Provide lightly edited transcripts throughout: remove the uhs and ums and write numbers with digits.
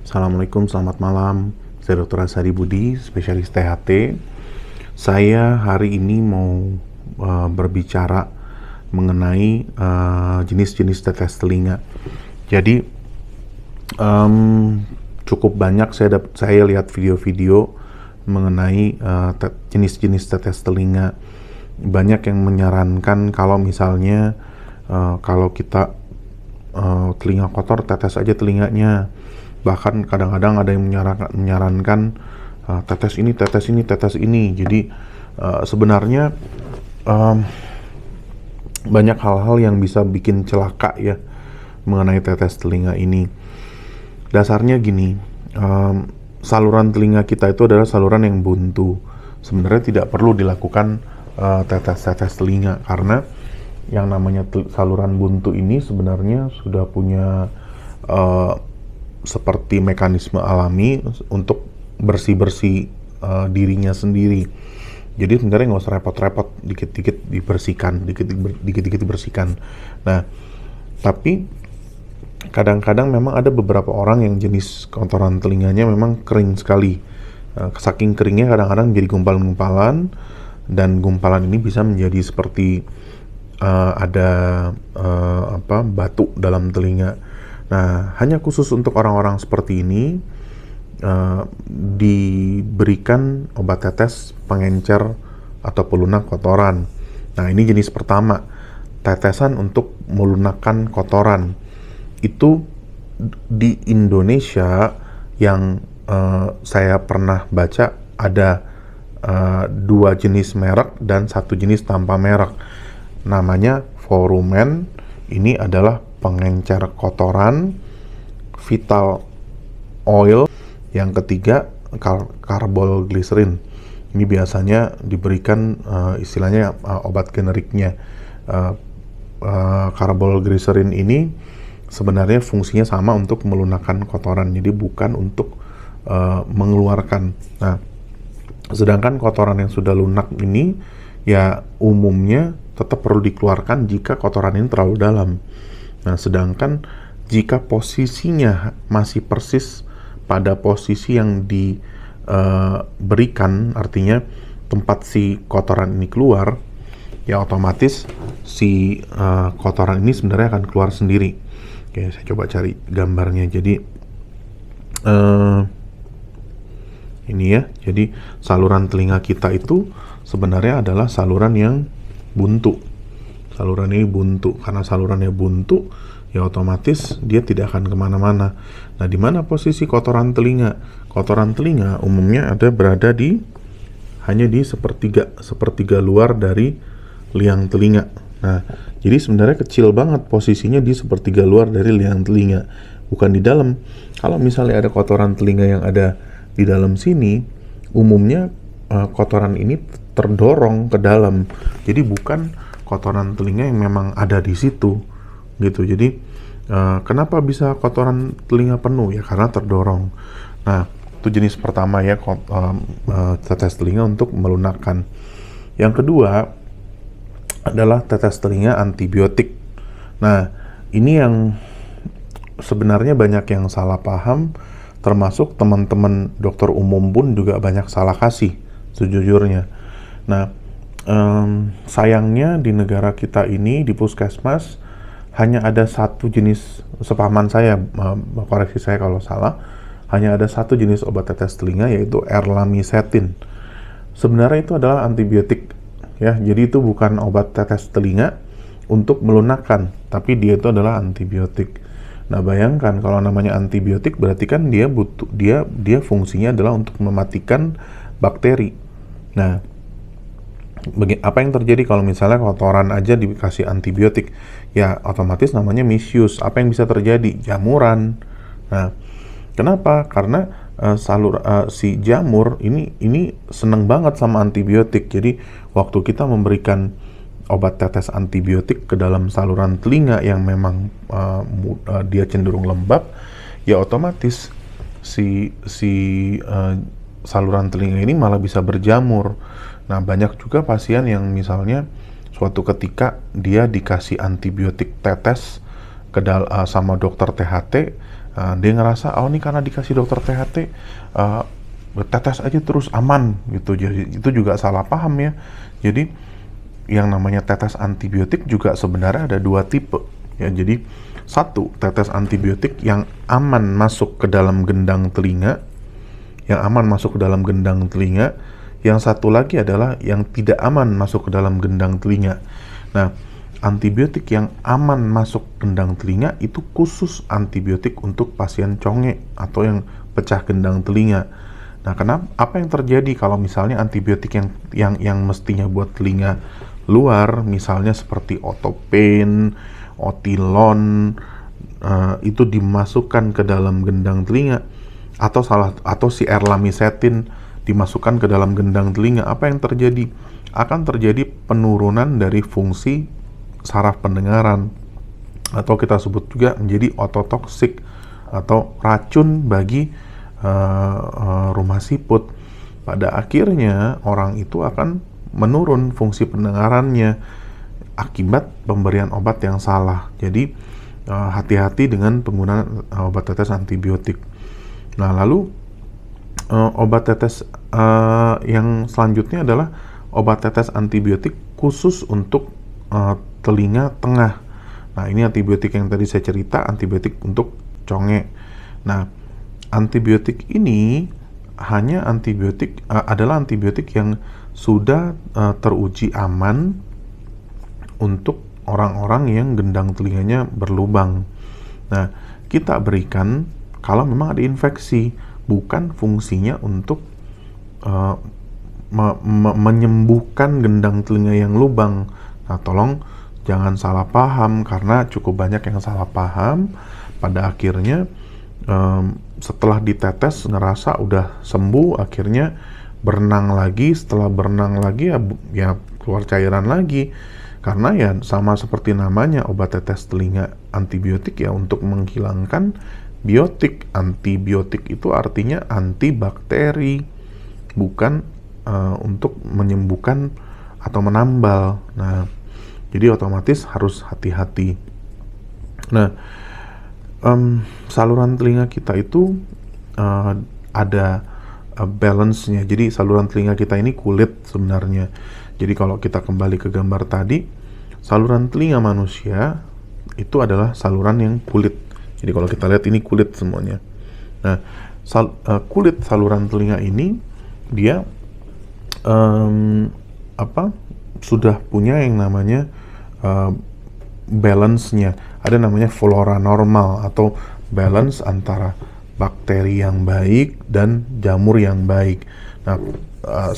Assalamualaikum, selamat malam. Saya Dr. Asadi Budi, spesialis THT. Saya hari ini mau berbicara mengenai jenis-jenis tetes telinga. Jadi cukup banyak saya lihat video-video mengenai jenis-jenis tetes telinga. Banyak yang menyarankan kalau misalnya kalau kita telinga kotor, tetes aja telinganya. Bahkan kadang-kadang ada yang menyarankan tetes ini, tetes ini, tetes ini. Jadi sebenarnya banyak hal-hal yang bisa bikin celaka ya mengenai tetes telinga ini. Dasarnya gini, saluran telinga kita itu adalah saluran yang buntu. Sebenarnya tidak perlu dilakukan tetes-tetes telinga, karena yang namanya saluran buntu ini sebenarnya sudah punya seperti mekanisme alami untuk bersih-bersih dirinya sendiri. Jadi sebenarnya nggak usah repot-repot, dikit-dikit dibersihkan, dikit-dikit dibersihkan. Nah, tapi kadang-kadang memang ada beberapa orang yang jenis kotoran telinganya memang kering sekali. Saking keringnya kadang-kadang jadi gumpalan-gumpalan, dan gumpalan ini bisa menjadi seperti ada batu dalam telinga. Nah, hanya khusus untuk orang-orang seperti ini diberikan obat tetes pengencer atau pelunak kotoran. Nah, ini jenis pertama, tetesan untuk melunakkan kotoran. Itu di Indonesia yang saya pernah baca ada 2 jenis merek dan 1 jenis tanpa merek. Namanya Volumen, ini adalah pengencer kotoran. Vital Oil, yang ketiga Carbol Glycerin. Ini biasanya diberikan istilahnya obat generiknya. Carbol Glycerin ini sebenarnya fungsinya sama untuk melunakkan kotoran, jadi bukan untuk mengeluarkan. Nah, sedangkan kotoran yang sudah lunak ini ya umumnya tetap perlu dikeluarkan jika kotoran ini terlalu dalam. Nah, sedangkan jika posisinya masih persis pada posisi yang diberikan, artinya tempat si kotoran ini keluar, ya otomatis si kotoran ini sebenarnya akan keluar sendiri. Oke, saya coba cari gambarnya. Jadi ini ya, jadi saluran telinga kita itu sebenarnya adalah saluran yang buntu. Saluran ini buntu. Karena salurannya buntu, ya otomatis dia tidak akan kemana-mana. Nah, di mana posisi kotoran telinga? Kotoran telinga umumnya berada hanya di sepertiga luar dari liang telinga. Nah, jadi sebenarnya kecil banget posisinya di sepertiga luar dari liang telinga, bukan di dalam. Kalau misalnya ada kotoran telinga yang ada di dalam sini, umumnya kotoran ini terdorong ke dalam. Jadi bukan kotoran telinga yang memang ada di situ, gitu. Jadi kenapa bisa kotoran telinga penuh? Ya karena terdorong. Nah, itu jenis pertama ya, tetes telinga untuk melunakkan. Yang kedua adalah tetes telinga antibiotik. Nah, ini yang sebenarnya banyak yang salah paham, termasuk teman-teman dokter umum pun juga banyak salah kasih, sejujurnya. Nah, sayangnya di negara kita ini, di puskesmas hanya ada 1 jenis, sepahaman saya, koreksi saya kalau salah, hanya ada 1 jenis obat tetes telinga, yaitu Erlamisetin. Sebenarnya itu adalah antibiotik ya, jadi itu bukan obat tetes telinga untuk melunakkan, tapi dia itu adalah antibiotik. Nah, bayangkan kalau namanya antibiotik berarti kan dia fungsinya adalah untuk mematikan bakteri. Nah, apa yang terjadi kalau misalnya kotoran aja dikasih antibiotik? Ya otomatis namanya misuse. Apa yang bisa terjadi? Jamuran. Nah, kenapa? Karena si jamur ini seneng banget sama antibiotik. Jadi waktu kita memberikan obat tetes antibiotik ke dalam saluran telinga yang memang dia cenderung lembab, ya otomatis si saluran telinga ini malah bisa berjamur. Nah, banyak juga pasien yang misalnya suatu ketika dia dikasih antibiotik tetes sama dokter THT, Dia ngerasa, oh ini karena dikasih dokter THT, tetes aja terus aman gitu. Jadi itu juga salah paham ya. Jadi yang namanya tetes antibiotik juga sebenarnya ada dua tipe ya. Jadi satu, tetes antibiotik yang aman masuk ke dalam gendang telinga, yang satu lagi adalah yang tidak aman masuk ke dalam gendang telinga. Nah, antibiotik yang aman masuk gendang telinga itu khusus antibiotik untuk pasien conge atau yang pecah gendang telinga. Nah, apa yang terjadi kalau misalnya antibiotik yang mestinya buat telinga luar, misalnya seperti Otopen, Otilon, itu dimasukkan ke dalam gendang telinga, atau si erlamisetin dimasukkan ke dalam gendang telinga, apa yang terjadi? Akan terjadi penurunan dari fungsi saraf pendengaran, atau kita sebut juga menjadi ototoksik atau racun bagi rumah siput. Pada akhirnya orang itu akan menurun fungsi pendengarannya akibat pemberian obat yang salah. Jadi hati-hati dengan penggunaan obat tetes antibiotik. Nah, lalu obat tetes yang selanjutnya adalah obat tetes antibiotik khusus untuk telinga tengah. Nah, ini antibiotik yang tadi saya cerita, antibiotik untuk conge. Nah, antibiotik ini adalah antibiotik yang sudah teruji aman untuk orang-orang yang gendang telinganya berlubang. Nah, kita berikan kalau memang ada infeksi, bukan fungsinya untuk menyembuhkan gendang telinga yang lubang. Nah, tolong jangan salah paham, karena cukup banyak yang salah paham. Pada akhirnya setelah ditetes ngerasa udah sembuh, akhirnya berenang lagi. Setelah berenang lagi ya keluar cairan lagi. Karena ya sama seperti namanya, obat tetes telinga antibiotik ya untuk menghilangkan biotik. Antibiotik itu artinya antibakteri, bukan untuk menyembuhkan atau menambal. Nah, jadi otomatis harus hati-hati. Nah, saluran telinga kita itu ada balance-nya. Jadi saluran telinga kita ini kulit sebenarnya. Jadi kalau kita kembali ke gambar tadi, saluran telinga manusia itu adalah saluran yang kulit. Jadi kalau kita lihat ini kulit semuanya. Nah, kulit saluran telinga ini dia sudah punya yang namanya balance-nya. Ada namanya flora normal atau balance antara bakteri yang baik dan jamur yang baik. Nah,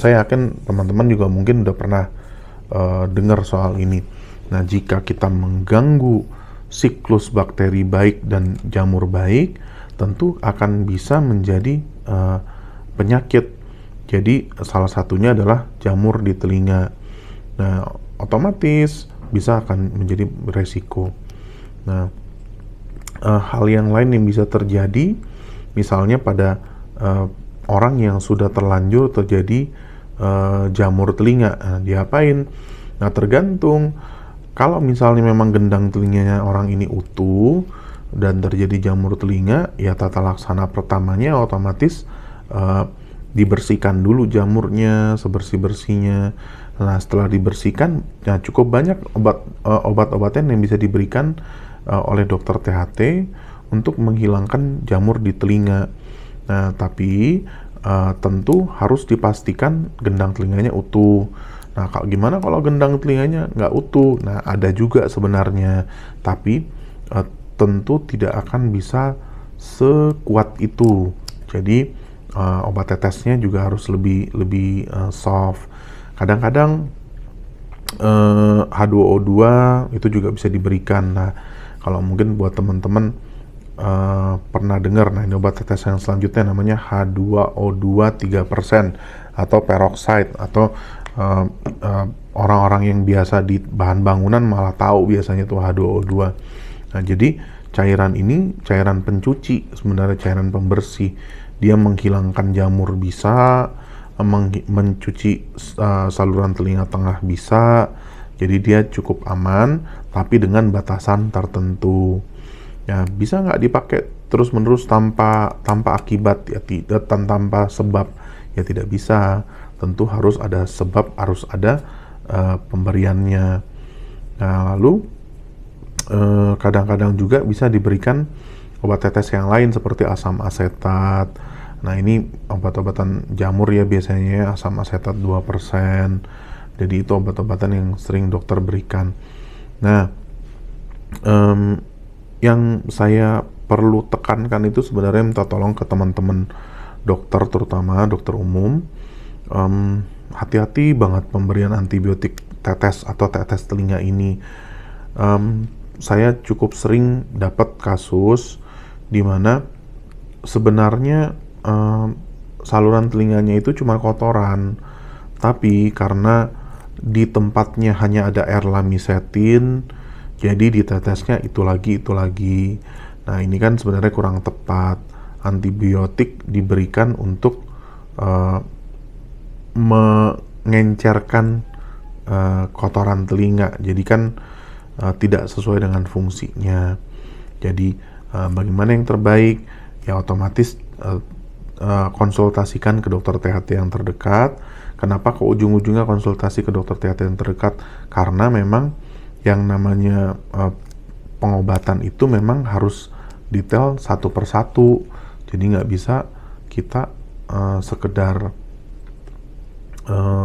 saya yakin teman-teman juga mungkin udah pernah dengar soal ini. Nah, jika kita mengganggu siklus bakteri baik dan jamur baik, tentu akan bisa menjadi penyakit. Jadi salah satunya adalah jamur di telinga. Nah, otomatis bisa akan menjadi beresiko. Nah, hal yang lain yang bisa terjadi, misalnya pada orang yang sudah terlanjur terjadi jamur telinga, diapain? Nah, tergantung. Kalau misalnya memang gendang telinganya orang ini utuh dan terjadi jamur telinga, ya tata laksana pertamanya otomatis dibersihkan dulu jamurnya sebersih-bersihnya. Nah, setelah dibersihkan, ya cukup banyak obat-obatan yang bisa diberikan oleh dokter THT untuk menghilangkan jamur di telinga. Nah, tapi tentu harus dipastikan gendang telinganya utuh. Nah, gimana kalau gendang telinganya nggak utuh? Nah, ada juga sebenarnya, tapi tentu tidak akan bisa sekuat itu. Jadi obat tetesnya juga harus lebih soft. Kadang-kadang H2O2 itu juga bisa diberikan. Nah, kalau mungkin buat teman-teman pernah dengar, nah ini obat tetes yang selanjutnya namanya H2O2 3% atau peroxide, atau orang-orang yang biasa di bahan bangunan malah tahu biasanya itu H2O2. Nah, jadi cairan ini cairan pencuci, sebenarnya cairan pembersih. Dia menghilangkan jamur bisa, mencuci saluran telinga tengah bisa. Jadi dia cukup aman, tapi dengan batasan tertentu. Ya, bisa nggak dipakai terus-menerus tanpa akibat ya, tidak tanpa sebab ya tidak bisa. Tentu harus ada sebab, harus ada pemberiannya. Nah, lalu kadang-kadang juga bisa diberikan obat tetes yang lain seperti asam asetat. Nah, ini obat-obatan jamur ya biasanya, asam asetat 2%. Jadi itu obat-obatan yang sering dokter berikan. Nah, yang saya perlu tekankan itu sebenarnya minta tolong ke teman-teman dokter, terutama dokter umum. Hati-hati banget pemberian antibiotik tetes atau tetes telinga ini. Saya cukup sering dapat kasus di mana sebenarnya saluran telinganya itu cuma kotoran, tapi karena di tempatnya hanya ada air lamisetin, jadi ditetesnya itu lagi. Nah, ini kan sebenarnya kurang tepat. Antibiotik diberikan untuk mengencerkan kotoran telinga, jadi kan tidak sesuai dengan fungsinya. Jadi bagaimana yang terbaik? Ya otomatis konsultasikan ke dokter THT yang terdekat. Kenapa ke ujung-ujungnya konsultasi ke dokter THT yang terdekat? Karena memang yang namanya pengobatan itu memang harus detail satu persatu. Jadi nggak bisa kita sekedar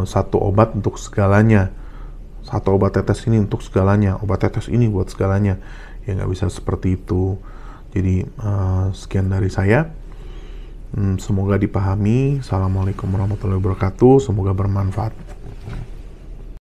satu obat untuk segalanya, satu obat tetes ini untuk segalanya, obat tetes ini buat segalanya. Ya nggak bisa seperti itu. Jadi sekian dari saya. Semoga dipahami. Assalamualaikum warahmatullahi wabarakatuh. Semoga bermanfaat.